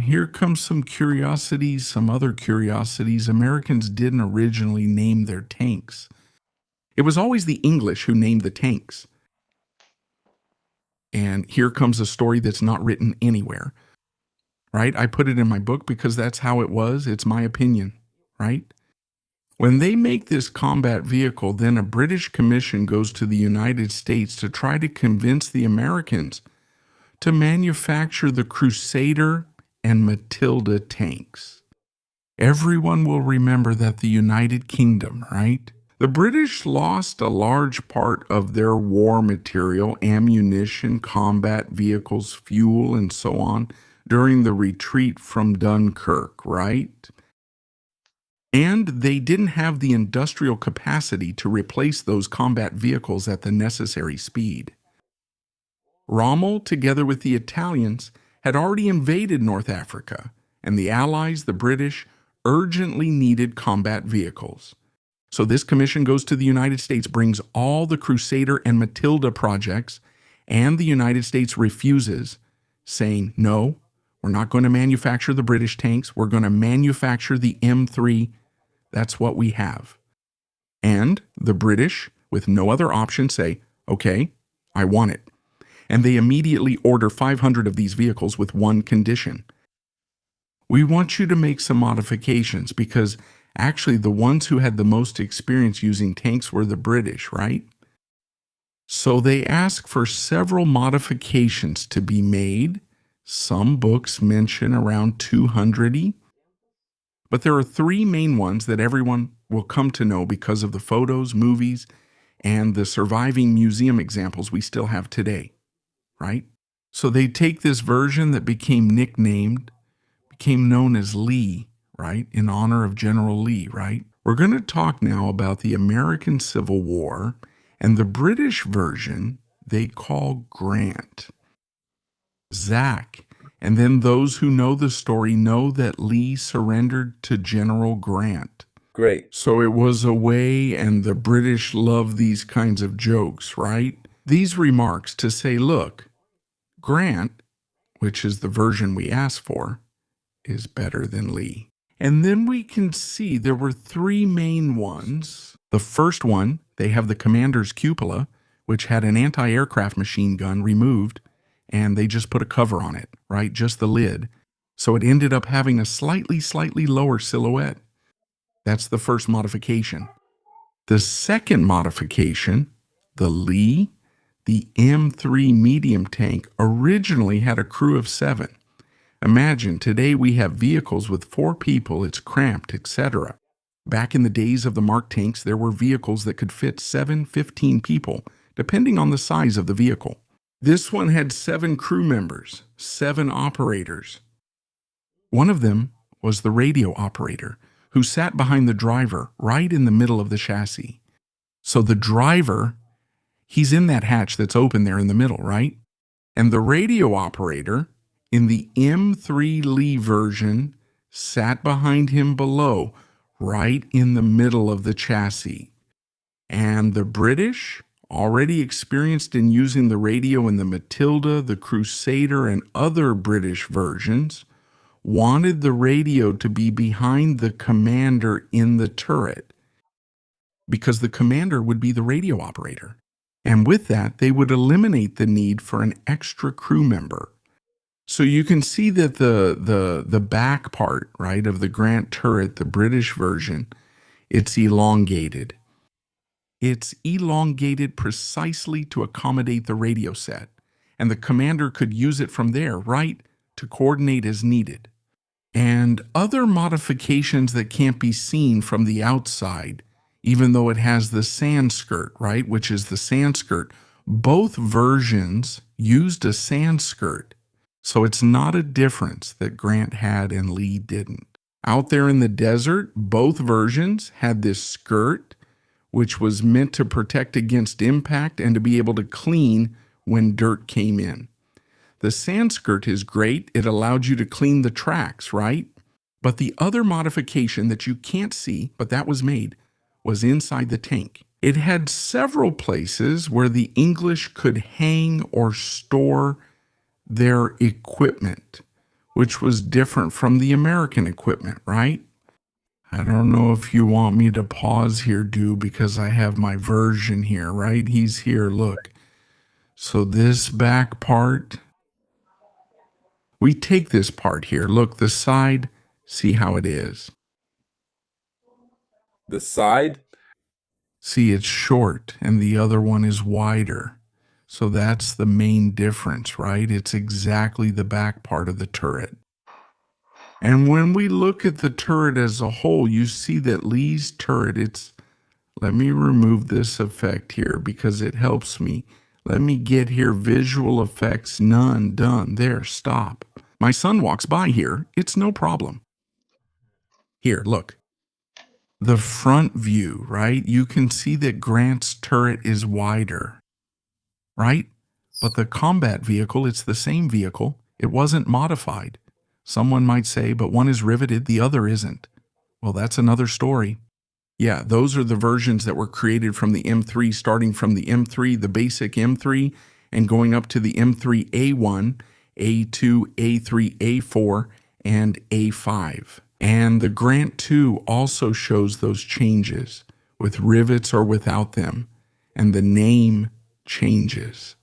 here comes some curiosities, some other curiosities. Americans didn't originally name their tanks. It was always the English who named the tanks. And here comes a story that's not written anywhere, right? I put it in my book because that's how it was. It's my opinion, right? When they make this combat vehicle, then a British commission goes to the United States to try to convince the Americans to manufacture the Crusader and Matilda tanks. Everyone will remember that the United Kingdom, right? The British lost a large part of their war material, ammunition, combat vehicles, fuel, and so on during the retreat from Dunkirk, right? And they didn't have the industrial capacity to replace those combat vehicles at the necessary speed. Rommel, together with the Italians, had already invaded North Africa, and the Allies, the British, urgently needed combat vehicles. So this commission goes to the United States, brings all the Crusader and Matilda projects, and the United States refuses, saying, no, we're not going to manufacture the British tanks. We're going to manufacture the M3. That's what we have. And the British, with no other option, say, okay, I want it. And they immediately order 500 of these vehicles with one condition. We want you to make some modifications because actually the ones who had the most experience using tanks were the British, right? So they ask for several modifications to be made. Some books mention around 200. But there are three main ones that everyone will come to know because of the photos, movies, and the surviving museum examples we still have today, right? So they take this version that became known as Lee, right, in honor of General Lee, right? We're going to talk now about the American Civil War, and the British version they call Grant. Zach, and then those who know the story know that Lee surrendered to General Grant. Great. So it was a way, and the British love these kinds of jokes, right? These remarks to say, look, Grant, which is the version we asked for, is better than Lee. And then we can see there were three main ones. The first one, they have the commander's cupola, which had an anti-aircraft machine gun removed, and they just put a cover on it, right? Just the lid. So it ended up having a slightly lower silhouette. That's the first modification. The second modification, the Lee, the M3 medium tank, originally had a crew of 7. Imagine, today we have vehicles with 4 people, it's cramped, etc. Back in the days of the Mark tanks, there were vehicles that could fit 7, 15 people, depending on the size of the vehicle. This one had 7 crew members, 7 operators. One of them was the radio operator, who sat behind the driver right in the middle of the chassis. So the driver, he's in that hatch that's open there in the middle, right? And the radio operator, in the M3 Lee version, sat behind him below, right in the middle of the chassis. And the British, already experienced in using the radio in the Matilda, the Crusader, and other British versions, wanted the radio to be behind the commander in the turret, because the commander would be the radio operator. And with that, they would eliminate the need for an extra crew member. So you can see that the back part, right, of the Grant turret, the British version, it's elongated. It's elongated precisely to accommodate the radio set, and the commander could use it from there, right, to coordinate as needed. And other modifications that can't be seen from the outside, even though it has the sand skirt, right, which is the sand skirt. Both versions used a sand skirt. So it's not a difference that Grant had and Lee didn't. Out there in the desert, both versions had this skirt, which was meant to protect against impact and to be able to clean when dirt came in. The sand skirt is great. It allowed you to clean the tracks, right? But the other modification that you can't see, but that was made, was inside the tank. It had several places where the English could hang or store their equipment, which was different from the American equipment, right? I don't know if you want me to pause here, because I have my version here, right? He's here, look. So this back part, we take this part here. Look, the side, see how it is. The side? See, it's short and the other one is wider. So that's the main difference, right? It's exactly the back part of the turret. And when we look at the turret as a whole, you see that Lee's turret, let me remove this effect here because it helps me. Let me get here, visual effects, none, done, there, stop. My son walks by here, it's no problem. Here, look. The front view, right? You can see that Grant's turret is wider, right? But the combat vehicle, it's the same vehicle. It wasn't modified. Someone might say, but one is riveted, the other isn't. Well, that's another story. Yeah, those are the versions that were created from the M3, starting from the M3, the basic M3, and going up to the M3A1, A2, A3, A4, and A5. And the Grant 2 also shows those changes, with rivets or without them, and the name changes.